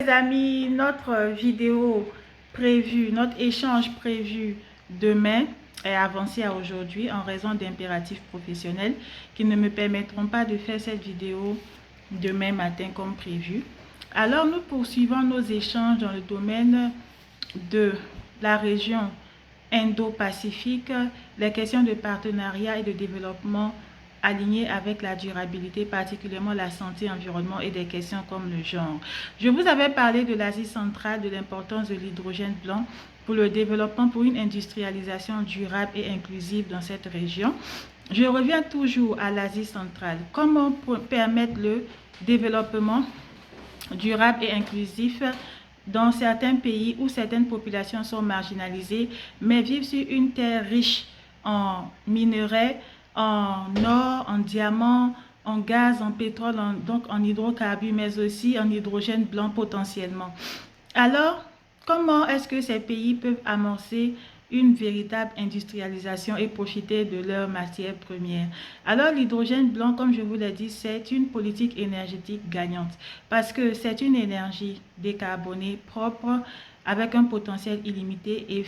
Les amis, notre vidéo prévue, notre échange prévu demain est avancé à aujourd'hui en raison d'impératifs professionnels qui ne me permettront pas de faire cette vidéo demain matin comme prévu. Alors nous poursuivons nos échanges dans le domaine de la région Indo-Pacifique, les questions de partenariat et de développement alignées avec la durabilité, particulièrement la santé, l'environnement et des questions comme le genre. Je vous avais parlé de l'Asie centrale, de l'importance de l'hydrogène blanc pour le développement, pour une industrialisation durable et inclusive dans cette région. Je reviens toujours à l'Asie centrale. Comment permettre le développement durable et inclusif dans certains pays où certaines populations sont marginalisées, mais vivent sur une terre riche en minerais, en or, en diamants, en gaz, en pétrole, donc en hydrocarbures, mais aussi en hydrogène blanc potentiellement. Alors, comment est-ce que ces pays peuvent amorcer une véritable industrialisation et profiter de leurs matières premières? Alors, l'hydrogène blanc, comme je vous l'ai dit, c'est une politique énergétique gagnante parce que c'est une énergie décarbonée, propre, avec un potentiel illimité et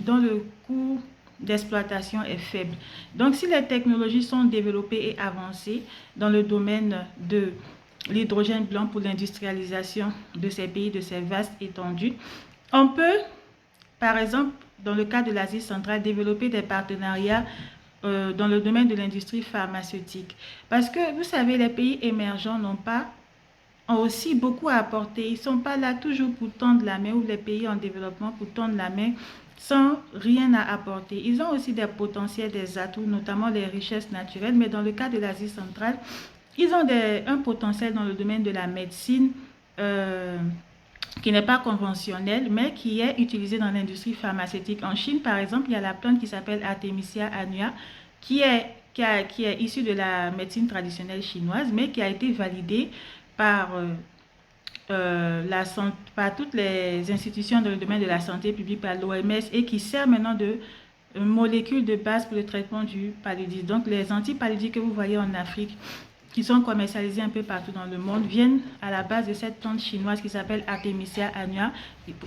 dont le coût d'exploitation est faible. Donc, si les technologies sont développées et avancées dans le domaine de l'hydrogène blanc pour l'industrialisation de ces pays, de ces vastes étendues, on peut, par exemple, dans le cas de l'Asie centrale, développer des partenariats dans le domaine de l'industrie pharmaceutique. Parce que, vous savez, les pays émergents ont aussi beaucoup à apporter. Ils ne sont pas là toujours pour tendre la main, ou les pays en développement pour tendre la main sans rien à apporter. Ils ont aussi des potentiels, des atouts, notamment les richesses naturelles. Mais dans le cas de l'Asie centrale, ils ont un potentiel dans le domaine de la médecine qui n'est pas conventionnel, mais qui est utilisé dans l'industrie pharmaceutique. En Chine, par exemple, il y a la plante qui s'appelle Artemisia annua, qui est issue de la médecine traditionnelle chinoise, mais qui a été validée par, par toutes les institutions dans le domaine de la santé publique, par l'OMS, et qui sert maintenant de molécule de base pour le traitement du paludisme. Donc, les antipaludiques que vous voyez en Afrique, qui sont commercialisés un peu partout dans le monde, viennent à la base de cette plante chinoise qui s'appelle Artemisia annua,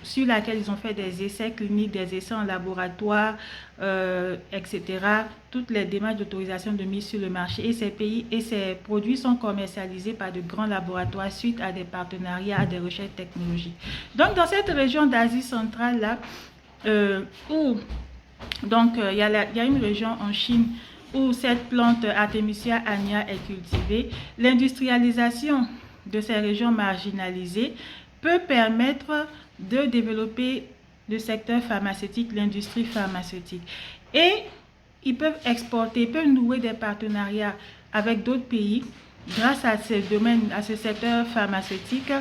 sur laquelle ils ont fait des essais cliniques, des essais en laboratoire, etc. Toutes les démarches d'autorisation de mise sur le marché. Et ces produits sont commercialisés par de grands laboratoires suite à des partenariats, à des recherches technologiques. Donc, dans cette région d'Asie centrale, là, il y a une région en Chine où cette plante Artemisia annua est cultivée. L'industrialisation de ces régions marginalisées peut permettre de développer le secteur pharmaceutique, l'industrie pharmaceutique. Et ils peuvent exporter, ils peuvent nouer des partenariats avec d'autres pays grâce à ce domaine, à ce secteur pharmaceutique.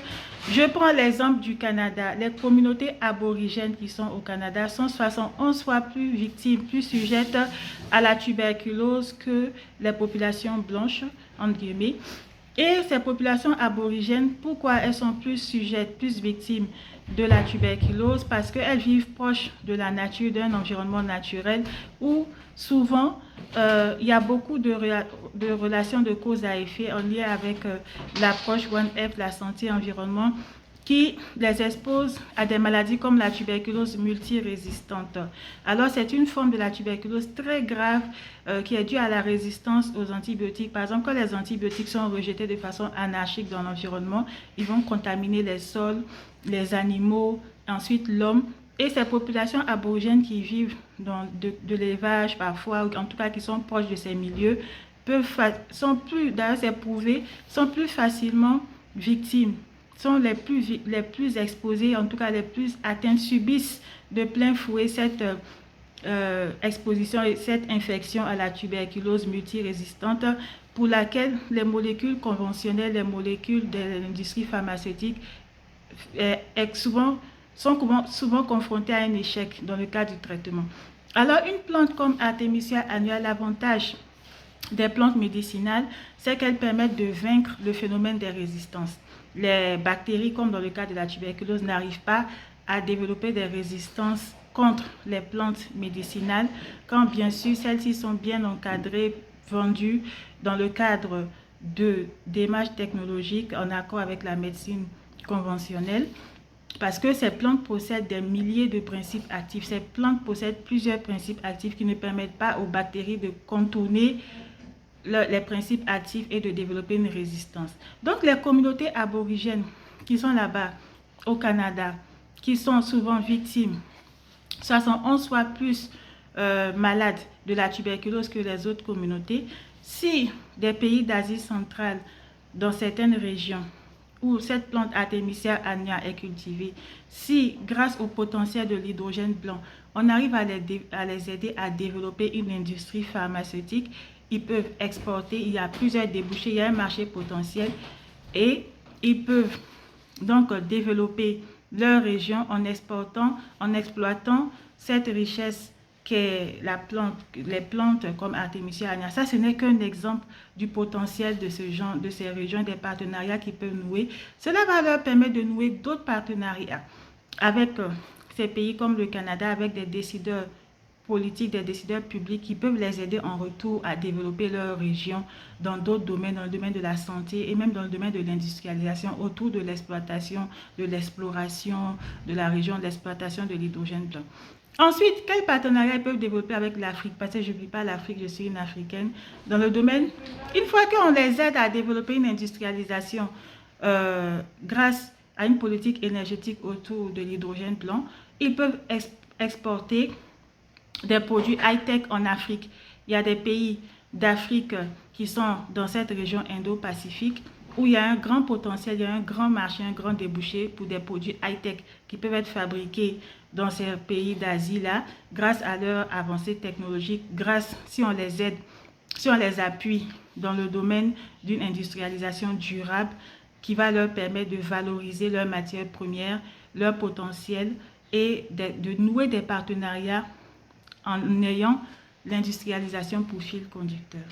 Je prends l'exemple du Canada. Les communautés aborigènes qui sont au Canada sont 71 fois plus victimes, plus sujettes à la tuberculose que les populations blanches, entre guillemets. Et ces populations aborigènes, pourquoi elles sont plus sujettes, plus victimes de la tuberculose? Parce qu'elles vivent proches de la nature, d'un environnement naturel où souvent il y a beaucoup de relations de cause à effet en lien avec l'approche One Health, la santé, environnement, qui les expose à des maladies comme la tuberculose multirésistante. Alors, c'est une forme de la tuberculose très grave qui est due à la résistance aux antibiotiques. Par exemple, quand les antibiotiques sont rejetés de façon anarchique dans l'environnement, ils vont contaminer les sols, les animaux, ensuite l'homme. Et ces populations aborigènes qui vivent dans de l'élevage parfois, ou en tout cas qui sont proches de ces milieux, d'ailleurs c'est prouvé, sont plus facilement victimes, sont les plus exposés, en tout cas les plus atteints, subissent de plein fouet cette exposition et cette infection à la tuberculose multirésistante pour laquelle les molécules conventionnelles, les molécules de l'industrie pharmaceutique sont souvent confrontées à un échec dans le cas du traitement. Alors, une plante comme Artemisia annua, l'avantage des plantes médicinales, c'est qu'elles permettent de vaincre le phénomène des résistances. Les bactéries, comme dans le cas de la tuberculose, n'arrivent pas à développer des résistances contre les plantes médicinales, quand bien sûr celles-ci sont bien encadrées, vendues dans le cadre de démarches technologiques en accord avec la médecine conventionnelles, parce que ces plantes possèdent des milliers de principes actifs. Ces plantes possèdent plusieurs principes actifs qui ne permettent pas aux bactéries de contourner les principes actifs et de développer une résistance. Donc les communautés aborigènes qui sont là-bas au Canada, qui sont souvent victimes, soit sont 11 fois plus malades de la tuberculose que les autres communautés. Si des pays d'Asie centrale, dans certaines régions où cette plante Artemisia annua est cultivée, si grâce au potentiel de l'hydrogène blanc, on arrive à les aider à développer une industrie pharmaceutique, ils peuvent exporter, il y a plusieurs débouchés, il y a un marché potentiel et ils peuvent donc développer leur région en exportant, en exploitant cette richesse qu'est les plantes comme Artemisia annua. Ça, ce n'est qu'un exemple du potentiel de ce genre, de ces régions, des partenariats qui peuvent nouer. Cela va leur permettre de nouer d'autres partenariats avec ces pays comme le Canada, avec des décideurs politiques, des décideurs publics qui peuvent les aider en retour à développer leur région dans d'autres domaines, dans le domaine de la santé et même dans le domaine de l'industrialisation autour de l'exploitation, de l'exploration de la région, de l'exploitation de l'hydrogène blanc. Ensuite, quels partenariats ils peuvent développer avec l'Afrique? Parce que je n'oublie pas l'Afrique, je suis une Africaine. Dans le domaine, une fois qu'on les aide à développer une industrialisation grâce à une politique énergétique autour de l'hydrogène blanc, ils peuvent exporter des produits high-tech en Afrique. Il y a des pays d'Afrique qui sont dans cette région Indo-Pacifique où il y a un grand potentiel, il y a un grand marché, un grand débouché pour des produits high-tech qui peuvent être fabriqués dans ces pays d'Asie-là grâce à leur avancée technologique, grâce, si on les aide, si on les appuie dans le domaine d'une industrialisation durable qui va leur permettre de valoriser leurs matières premières, leur potentiel et de nouer des partenariats en ayant l'industrialisation pour fil conducteur.